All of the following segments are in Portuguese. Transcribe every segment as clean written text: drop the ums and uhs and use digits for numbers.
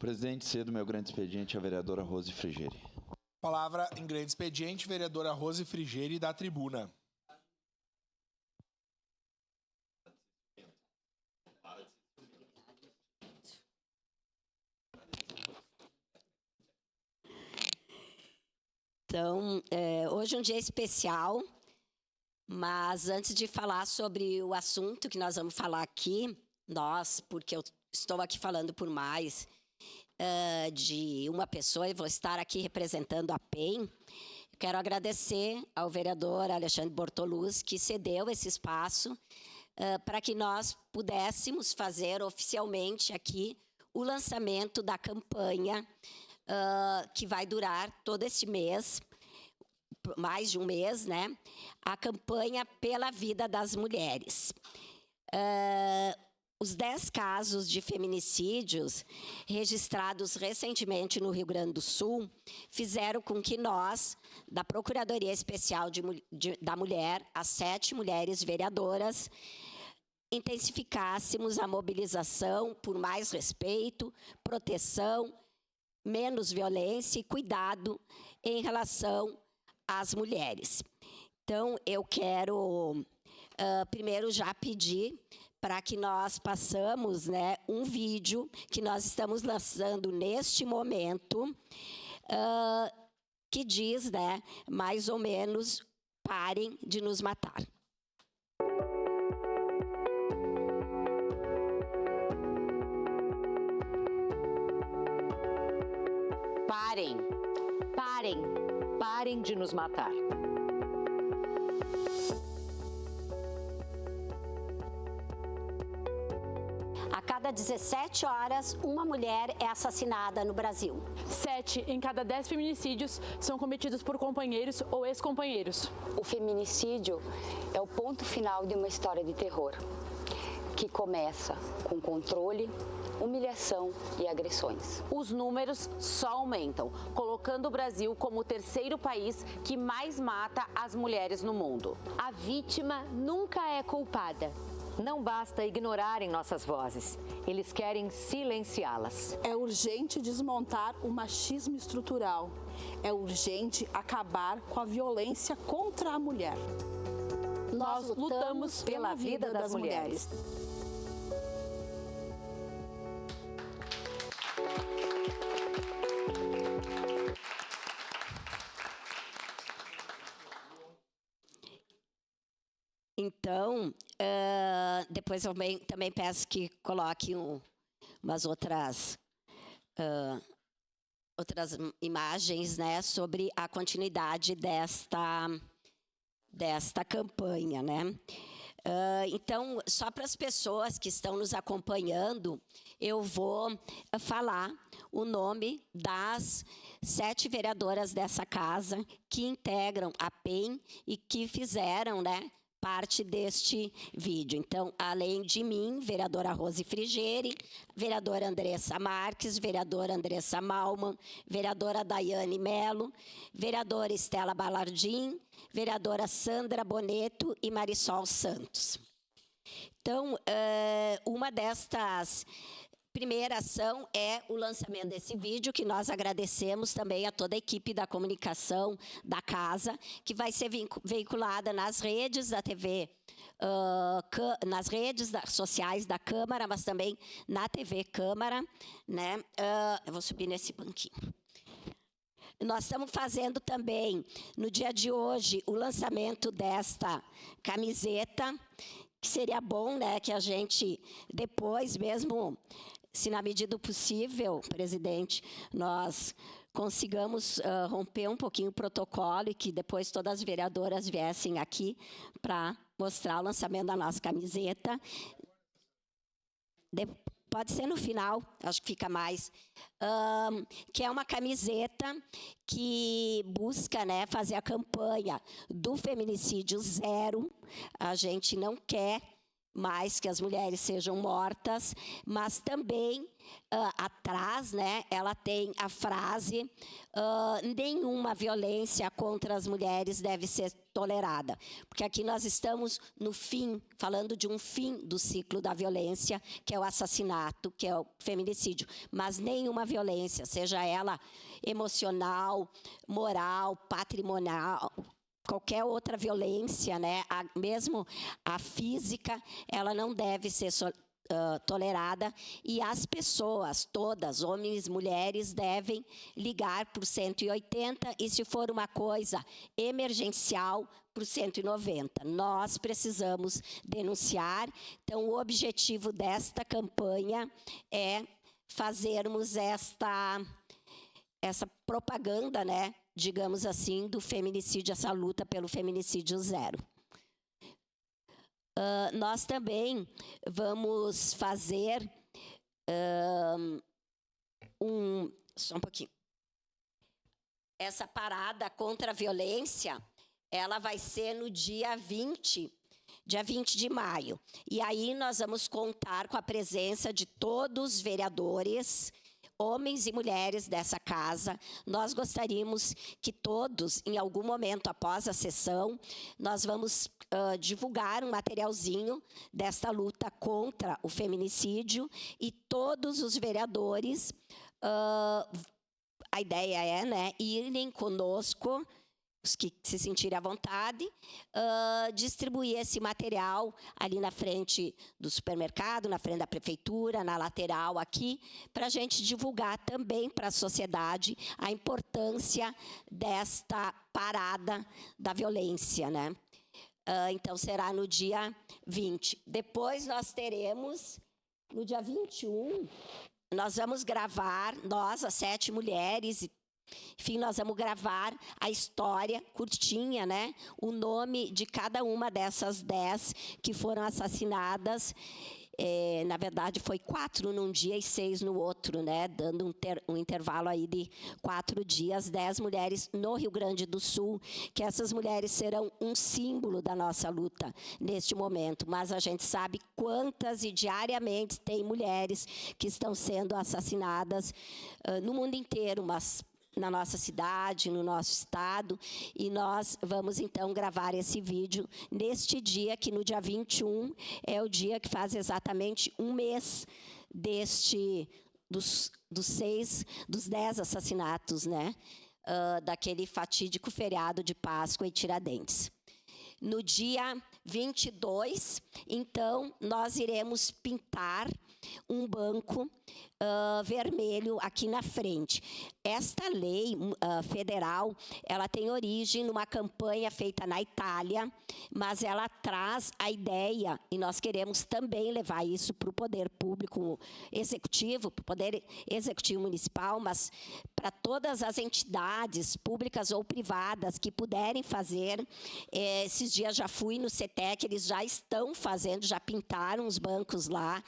Presidente, cedo meu grande expediente, a vereadora Rose Frigeri. Palavra em grande expediente, vereadora Rose Frigeri, da tribuna. Então, hoje é um dia especial, mas antes de falar sobre o assunto que nós vamos falar aqui, porque eu estou aqui falando por mais de uma pessoa e vou estar aqui representando a PEN, quero agradecer ao vereador Alexandre Bortoluz, que cedeu esse espaço para que nós pudéssemos fazer oficialmente aqui o lançamento da campanha que vai durar todo esse mês, mais de um mês, né? A campanha pela vida das mulheres. Os 10 casos de feminicídios registrados recentemente no Rio Grande do Sul fizeram com que nós, da Procuradoria Especial da Mulher, as 7 mulheres vereadoras, intensificássemos a mobilização por mais respeito, proteção, menos violência e cuidado em relação às mulheres. Então, eu quero primeiro já pedir para que nós passamos, né, um vídeo que nós estamos lançando neste momento, que diz, né, mais ou menos, parem de nos matar. Parem, parem, parem de nos matar. A cada 17 horas, uma mulher é assassinada no Brasil. 7 em cada 10 feminicídios são cometidos por companheiros ou ex-companheiros. O feminicídio é o ponto final de uma história de terror, que começa com controle, humilhação e agressões. Os números só aumentam, colocando o Brasil como o 3º país que mais mata as mulheres no mundo. A vítima nunca é culpada. Não basta ignorarem nossas vozes, eles querem silenciá-las. É urgente desmontar o machismo estrutural. É urgente acabar com a violência contra a mulher. Nós lutamos pela vida das mulheres. Então, depois eu também peço que coloque umas outras imagens, né, sobre a continuidade desta campanha, né? Então, só para as pessoas que estão nos acompanhando, eu vou falar o nome das 7 vereadoras dessa casa que integram a PEN e que fizeram, né, parte deste vídeo. Então, além de mim, vereadora Rose Frigeri, vereadora Andressa Marques, vereadora Andressa Malman, vereadora Daiane Melo, vereadora Estela Balardim, vereadora Sandra Boneto e Marisol Santos. Então, uma destas primeira ação é o lançamento desse vídeo, que nós agradecemos também a toda a equipe da comunicação da casa, que vai ser veiculada nas redes da TV, nas redes sociais da Câmara, mas também na TV Câmara, né? Eu vou subir nesse banquinho. Nós estamos fazendo também, no dia de hoje, o lançamento desta camiseta, que seria bom, né, que a gente depois mesmo, se na medida do possível, presidente, nós consigamos romper um pouquinho o protocolo e que depois todas as vereadoras viessem aqui para mostrar o lançamento da nossa camiseta. Pode ser no final, acho que fica mais. Que é uma camiseta que busca, né, fazer a campanha do feminicídio zero. A gente não quer mais que as mulheres sejam mortas, mas também atrás, né, ela tem a frase nenhuma violência contra as mulheres deve ser tolerada, porque aqui nós estamos no fim, falando de um fim do ciclo da violência, que é o assassinato, que é o feminicídio, mas nenhuma violência, seja ela emocional, moral, patrimonial, qualquer outra violência, né, mesmo a física, ela não deve ser tolerada, e as pessoas todas, homens e mulheres, devem ligar para o 180 e, se for uma coisa emergencial, para o 190. Nós precisamos denunciar. Então, o objetivo desta campanha é fazermos essa propaganda, né, digamos assim, do feminicídio, essa luta pelo feminicídio zero. Nós também vamos fazer só um pouquinho. Essa parada contra a violência, ela vai ser no dia 20 de maio. E aí nós vamos contar com a presença de todos os vereadores, homens e mulheres dessa casa. Nós gostaríamos que todos, em algum momento após a sessão, nós vamos divulgar um materialzinho desta luta contra o feminicídio, e todos os vereadores, a ideia é, né, irem conosco, os que se sentirem à vontade, distribuir esse material ali na frente do supermercado, na frente da prefeitura, na lateral aqui, para a gente divulgar também para a sociedade a importância desta parada da violência, né? Então, será no dia 20. Depois nós teremos, no dia 21, nós vamos gravar, nós, as 7 mulheres, enfim, nós vamos gravar a história curtinha, né? O nome de cada uma dessas 10 que foram assassinadas. Na verdade, foi 4 num dia e 6 no outro, né? Dando um intervalo aí de 4 dias, 10 mulheres no Rio Grande do Sul, que essas mulheres serão um símbolo da nossa luta neste momento. Mas a gente sabe quantas e diariamente tem mulheres que estão sendo assassinadas no mundo inteiro, mas na nossa cidade, no nosso estado, e nós vamos então gravar esse vídeo neste dia, que no dia 21 é o dia que faz exatamente um mês dos 10 assassinatos, né, daquele fatídico feriado de Páscoa e Tiradentes. No dia 22, então, nós iremos pintar um banco vermelho aqui na frente. Esta lei federal, ela tem origem numa campanha feita na Itália, mas ela traz a ideia, e nós queremos também levar isso para o poder público executivo, para o poder executivo municipal, mas para todas as entidades públicas ou privadas que puderem fazer. Esses dias já fui no CETEC, eles já estão fazendo, já pintaram os bancos lá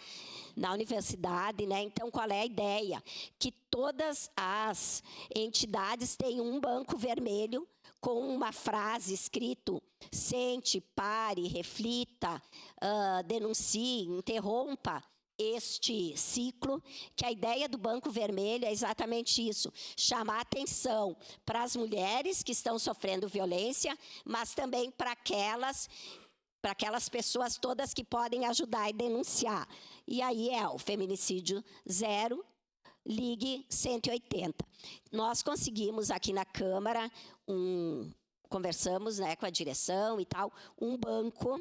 na universidade, né? Então, qual é a ideia? Que todas as entidades tenham um banco vermelho com uma frase escrito: sente, pare, reflita, denuncie, interrompa este ciclo, que a ideia do Banco Vermelho é exatamente isso: chamar atenção para as mulheres que estão sofrendo violência, mas também para aquelas pessoas todas que podem ajudar e denunciar. E aí é o feminicídio zero, ligue 180. Nós conseguimos aqui na Câmara, conversamos, né, com a direção e tal, um banco.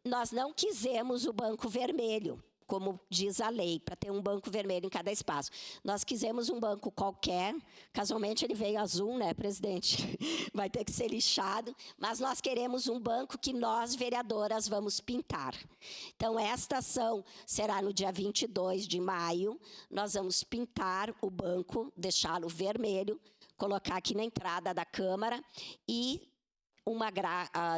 Nós não quisemos o banco vermelho, como diz a lei, para ter um banco vermelho em cada espaço. Nós quisemos um banco qualquer, casualmente ele veio azul, né, presidente? Vai ter que ser lixado, mas nós queremos um banco que nós, vereadoras, vamos pintar. Então, esta ação será no dia 22 de maio, nós vamos pintar o banco, deixá-lo vermelho, colocar aqui na entrada da Câmara e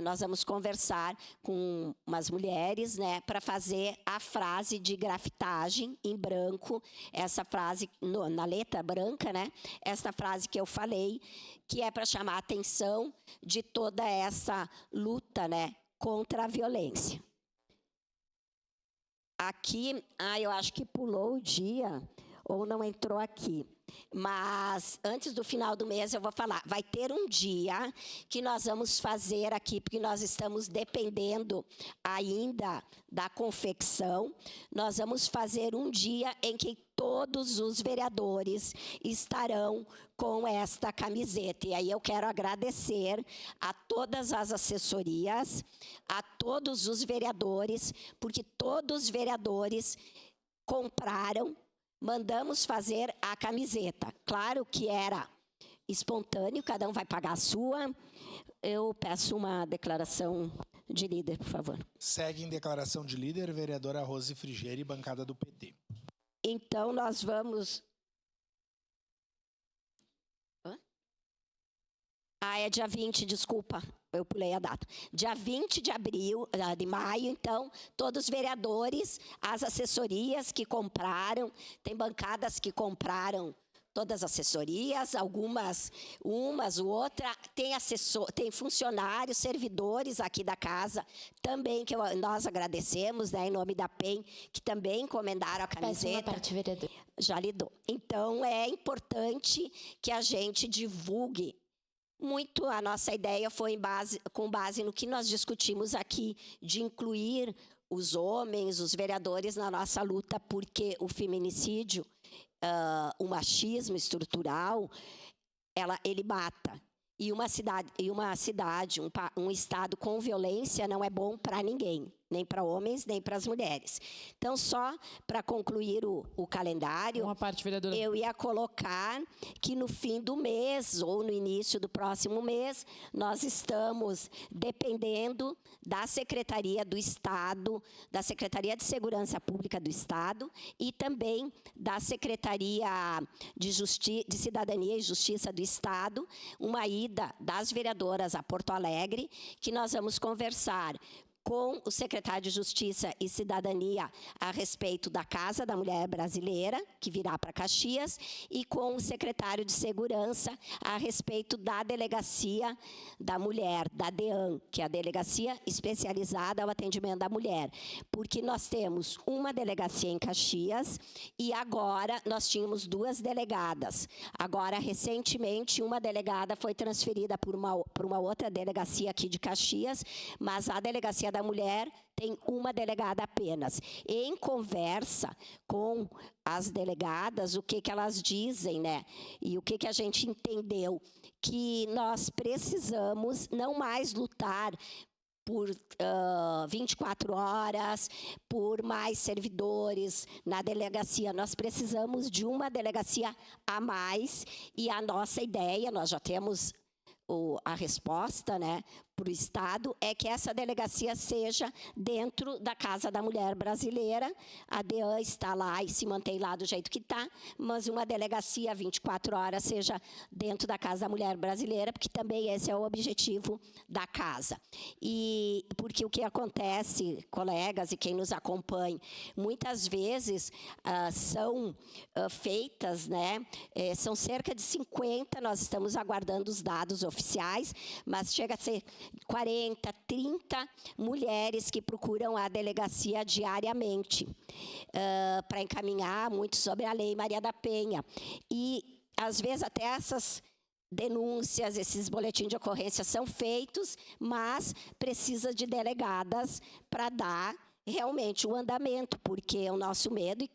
nós vamos conversar com umas mulheres, né, para fazer a frase de grafitagem em branco, essa frase na letra branca, né, essa frase que eu falei, que é para chamar a atenção de toda essa luta, né, contra a violência. aqui, eu acho que pulou o dia ou não entrou aqui. Mas antes do final do mês eu vou falar, vai ter um dia que nós vamos fazer aqui, porque nós estamos dependendo ainda da confecção, nós vamos fazer um dia em que todos os vereadores estarão com esta camiseta. E aí eu quero agradecer a todas as assessorias, a todos os vereadores, porque todos os vereadores compraram. Mandamos fazer a camiseta. Claro que era espontâneo, cada um vai pagar a sua. Eu peço uma declaração de líder, por favor. Segue em declaração de líder, vereadora Rose Frigieri, bancada do PT. Então, nós vamos... É dia 20, desculpa, eu pulei a data. Dia 20 de maio, então, todos os vereadores, as assessorias que compraram, tem bancadas que compraram todas as assessorias, algumas, outra, tem funcionários, servidores aqui da casa, também que nós agradecemos, né, em nome da PEN, que também encomendaram a camiseta. Péssima parte, vereador. Já lhe dou. Então, é importante que a gente divulgue muito. A nossa ideia foi com base no que nós discutimos aqui, de incluir os homens, os vereadores na nossa luta, porque o feminicídio, o machismo estrutural, ele mata. E um estado com violência não é bom para ninguém, nem para homens, nem para as mulheres. Então, só para concluir o calendário, Uma parte, vereadora. eu ia colocar que no fim do mês, ou no início do próximo mês, nós estamos dependendo da Secretaria do Estado, da Secretaria de Segurança Pública do Estado e também da Secretaria de Cidadania e Justiça do Estado, uma ida das vereadoras a Porto Alegre, que nós vamos conversar com o secretário de Justiça e Cidadania a respeito da Casa da Mulher Brasileira, que virá para Caxias, e com o secretário de Segurança a respeito da Delegacia da Mulher, da DEAN, que é a Delegacia Especializada ao Atendimento da Mulher. Porque nós temos uma delegacia em Caxias e agora nós tínhamos 2 delegadas. Agora, recentemente, uma delegada foi transferida por uma outra delegacia aqui de Caxias, mas a Delegacia da Mulher tem uma delegada apenas. Em conversa com as delegadas, o que elas dizem, né? E o que a gente entendeu? Que nós precisamos não mais lutar por 24 horas, por mais servidores na delegacia. Nós precisamos de uma delegacia a mais, e a nossa ideia, nós já temos a resposta, né, para o Estado, é que essa delegacia seja dentro da Casa da Mulher Brasileira. A DEAN está lá e se mantém lá do jeito que está, mas uma delegacia 24 horas seja dentro da Casa da Mulher Brasileira, porque também esse é o objetivo da casa. E porque o que acontece, colegas e quem nos acompanha, muitas vezes são feitas, né, são cerca de 50, nós estamos aguardando os dados oficiais, mas chega a ser 40, 30 mulheres que procuram a delegacia diariamente para encaminhar muito sobre a Lei Maria da Penha. E, às vezes, até essas denúncias, esses boletins de ocorrência são feitos, mas precisa de delegadas para dar realmente o andamento, porque o nosso medo, e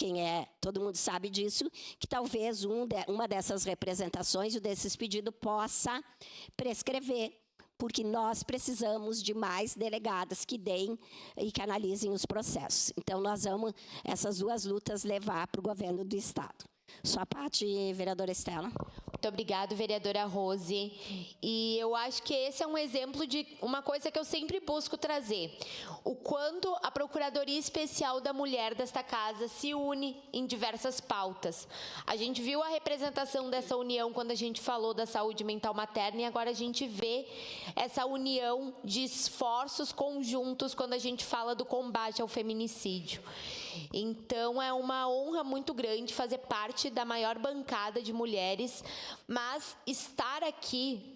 todo mundo sabe disso, que talvez uma dessas representações, desses pedidos, possa prescrever, porque nós precisamos de mais delegadas que deem e que analisem os processos. Então, nós vamos essas 2 lutas levar para o governo do Estado. Sua parte, vereadora Estela. Muito obrigada, vereadora Rose. E eu acho que esse é um exemplo de uma coisa que eu sempre busco trazer. O quanto a Procuradoria Especial da Mulher desta casa se une em diversas pautas. A gente viu a representação dessa união quando a gente falou da saúde mental materna, e agora a gente vê essa união de esforços conjuntos quando a gente fala do combate ao feminicídio. Então, é uma honra muito grande fazer parte da maior bancada de mulheres, mas estar aqui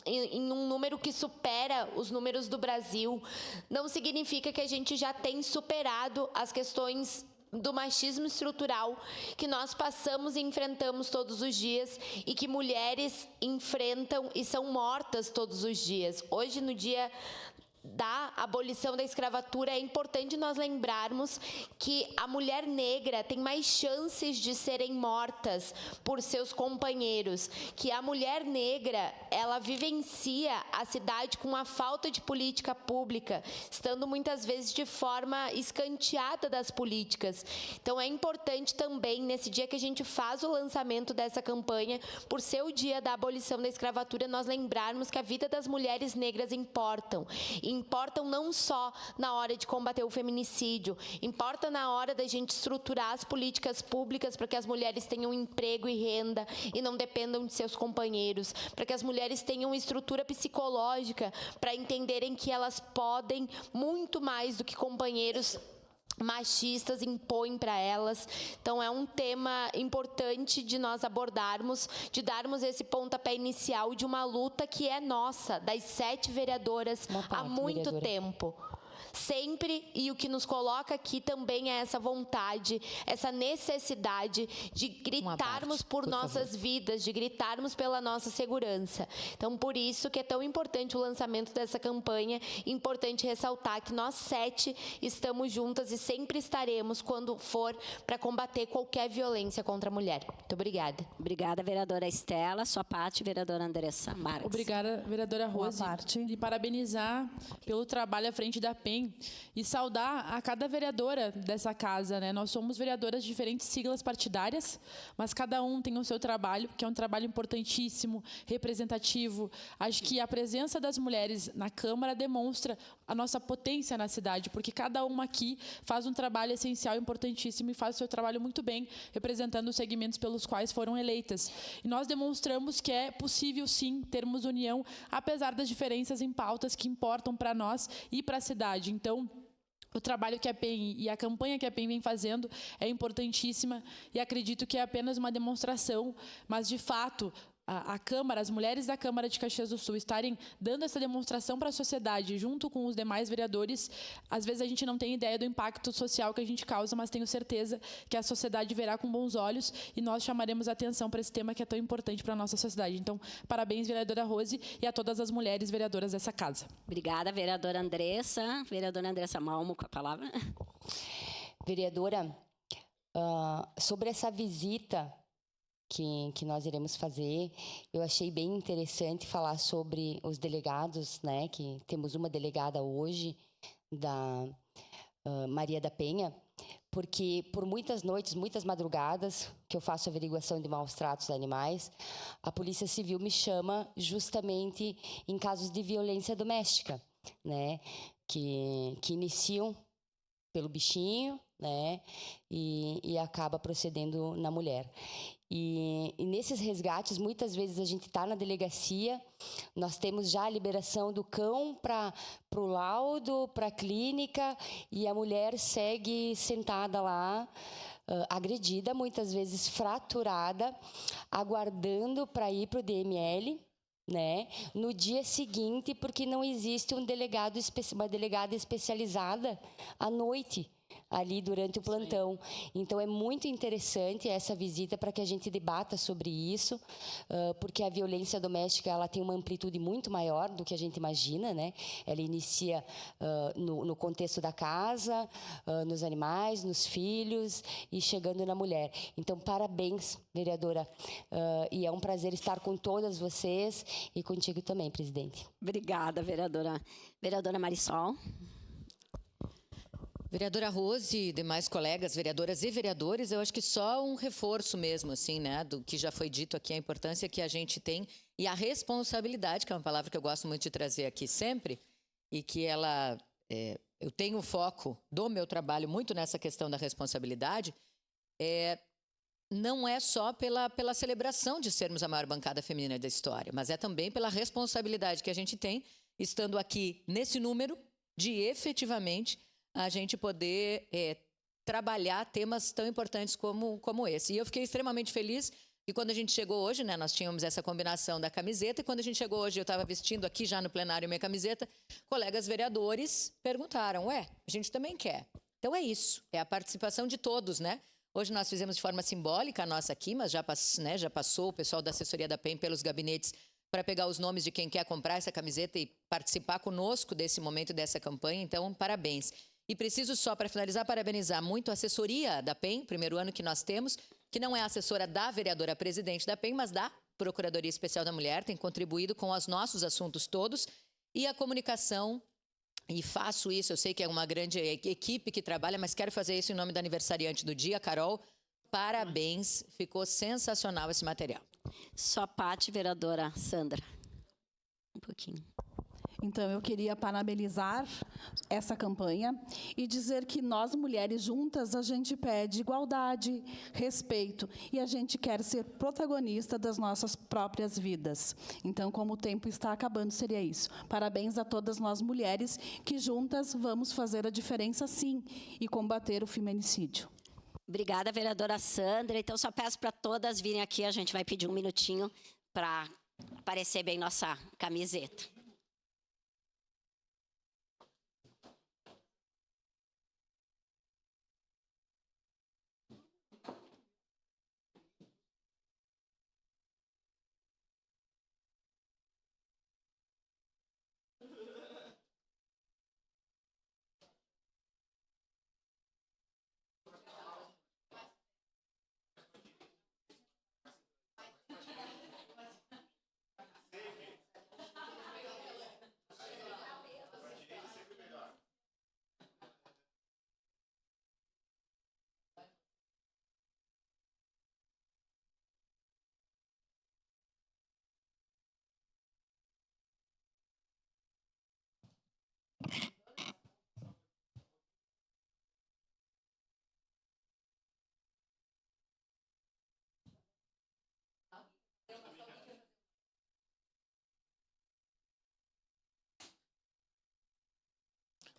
em um número que supera os números do Brasil, não significa que a gente já tem superado as questões do machismo estrutural que nós passamos e enfrentamos todos os dias e que mulheres enfrentam e são mortas todos os dias. Hoje, no dia da abolição da escravatura, é importante nós lembrarmos que a mulher negra tem mais chances de serem mortas por seus companheiros, que a mulher negra, ela vivencia a cidade com a falta de política pública, estando muitas vezes de forma escanteada das políticas. Então é importante também, nesse dia que a gente faz o lançamento dessa campanha, por ser o dia da abolição da escravatura, nós lembrarmos que a vida das mulheres negras importam não só na hora de combater o feminicídio, importa na hora da gente estruturar as políticas públicas para que as mulheres tenham emprego e renda e não dependam de seus companheiros, para que as mulheres tenham estrutura psicológica para entenderem que elas podem muito mais do que companheiros machistas impõem para elas. Então é um tema importante de nós abordarmos, de darmos esse pontapé inicial de uma luta que é nossa, das 7 vereadoras, há muito tempo. Sempre, e o que nos coloca aqui também é essa vontade, essa necessidade de gritarmos por nossas vidas, de gritarmos pela nossa segurança. Então, por isso que é tão importante o lançamento dessa campanha, importante ressaltar que nós 7 estamos juntas e sempre estaremos quando for para combater qualquer violência contra a mulher. Muito obrigada. Obrigada, vereadora Estela. Sua parte, vereadora Andressa Marques. Obrigada, vereadora Rose. E parabenizar pelo trabalho à frente da PEN e saudar a cada vereadora dessa casa, né? Nós somos vereadoras de diferentes siglas partidárias, mas cada um tem o seu trabalho, que é um trabalho importantíssimo, representativo. Acho que a presença das mulheres na Câmara demonstra a nossa potência na cidade, porque cada uma aqui faz um trabalho essencial, importantíssimo, e faz o seu trabalho muito bem, representando os segmentos pelos quais foram eleitas. E nós demonstramos que é possível, sim, termos união, apesar das diferenças em pautas que importam para nós e para a cidade. Então, o trabalho que a PEN e a campanha que a PEN vem fazendo é importantíssima e acredito que é apenas uma demonstração, mas, de fato, a Câmara, as mulheres da Câmara de Caxias do Sul estarem dando essa demonstração para a sociedade, junto com os demais vereadores, às vezes a gente não tem ideia do impacto social que a gente causa, mas tenho certeza que a sociedade verá com bons olhos e nós chamaremos a atenção para esse tema que é tão importante para a nossa sociedade. Então, parabéns, vereadora Rose, e a todas as mulheres vereadoras dessa casa. Obrigada, vereadora Andressa. Vereadora Andressa Malmo, com a palavra. Vereadora, sobre essa visita que nós iremos fazer, eu achei bem interessante falar sobre os delegados, né? Que temos uma delegada hoje, da Maria da Penha, porque por muitas noites, muitas madrugadas, que eu faço averiguação de maus tratos a animais, a Polícia Civil me chama justamente em casos de violência doméstica, né? Que iniciam pelo bichinho, né? E acaba procedendo na mulher. E nesses resgates, muitas vezes a gente está na delegacia, nós temos já a liberação do cão para o laudo, para a clínica, e a mulher segue sentada lá, agredida, muitas vezes fraturada, aguardando para ir para o DML, né? No dia seguinte, porque não existe uma delegada especializada à noite ali durante o plantão. Então é muito interessante essa visita para que a gente debata sobre isso, porque a violência doméstica ela tem uma amplitude muito maior do que a gente imagina, né? Ela inicia no contexto da casa, nos animais, nos filhos e chegando na mulher. Então parabéns, vereadora, e é um prazer estar com todas vocês e contigo também, presidente. Obrigada, vereadora. Vereadora Marisol. Vereadora Rose e demais colegas, vereadoras e vereadores, eu acho que só um reforço mesmo, assim, né, do que já foi dito aqui, a importância que a gente tem e a responsabilidade, que é uma palavra que eu gosto muito de trazer aqui sempre, e que ela, eu tenho foco do meu trabalho muito nessa questão da responsabilidade, não é só pela celebração de sermos a maior bancada feminina da história, mas é também pela responsabilidade que a gente tem, estando aqui nesse número, de efetivamente a gente poder trabalhar temas tão importantes como esse. E eu fiquei extremamente feliz E quando a gente chegou hoje, né, nós tínhamos essa combinação da camiseta, e quando a gente chegou hoje, eu estava vestindo aqui já no plenário minha camiseta, colegas vereadores perguntaram, a gente também quer. Então é isso, é a participação de todos, né? Hoje nós fizemos de forma simbólica a nossa aqui, mas já passou o pessoal da assessoria da PEN pelos gabinetes para pegar os nomes de quem quer comprar essa camiseta e participar conosco desse momento, dessa campanha. Então, parabéns. E preciso só, para finalizar, parabenizar muito a assessoria da PEN, primeiro ano que nós temos, que não é assessora da vereadora presidente da PEN, mas da Procuradoria Especial da Mulher, tem contribuído com os nossos assuntos todos, e a comunicação, e faço isso, eu sei que é uma grande equipe que trabalha, mas quero fazer isso em nome da aniversariante do dia, Carol, parabéns, ficou sensacional esse material. Só parte, vereadora Sandra. Um pouquinho. Então, eu queria parabenizar essa campanha e dizer que nós, mulheres juntas, a gente pede igualdade, respeito e a gente quer ser protagonista das nossas próprias vidas. Então, como o tempo está acabando, seria isso. Parabéns a todas nós mulheres que juntas vamos fazer a diferença, sim, e combater o feminicídio. Obrigada, vereadora Sandra. Então, só peço para todas virem aqui, a gente vai pedir um minutinho para aparecer bem nossa camiseta.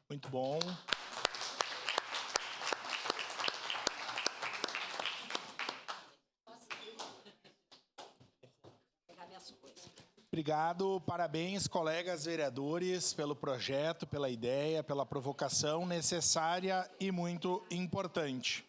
Muito bom. Obrigado, parabéns, colegas vereadores, pelo projeto, pela ideia, pela provocação necessária e muito importante.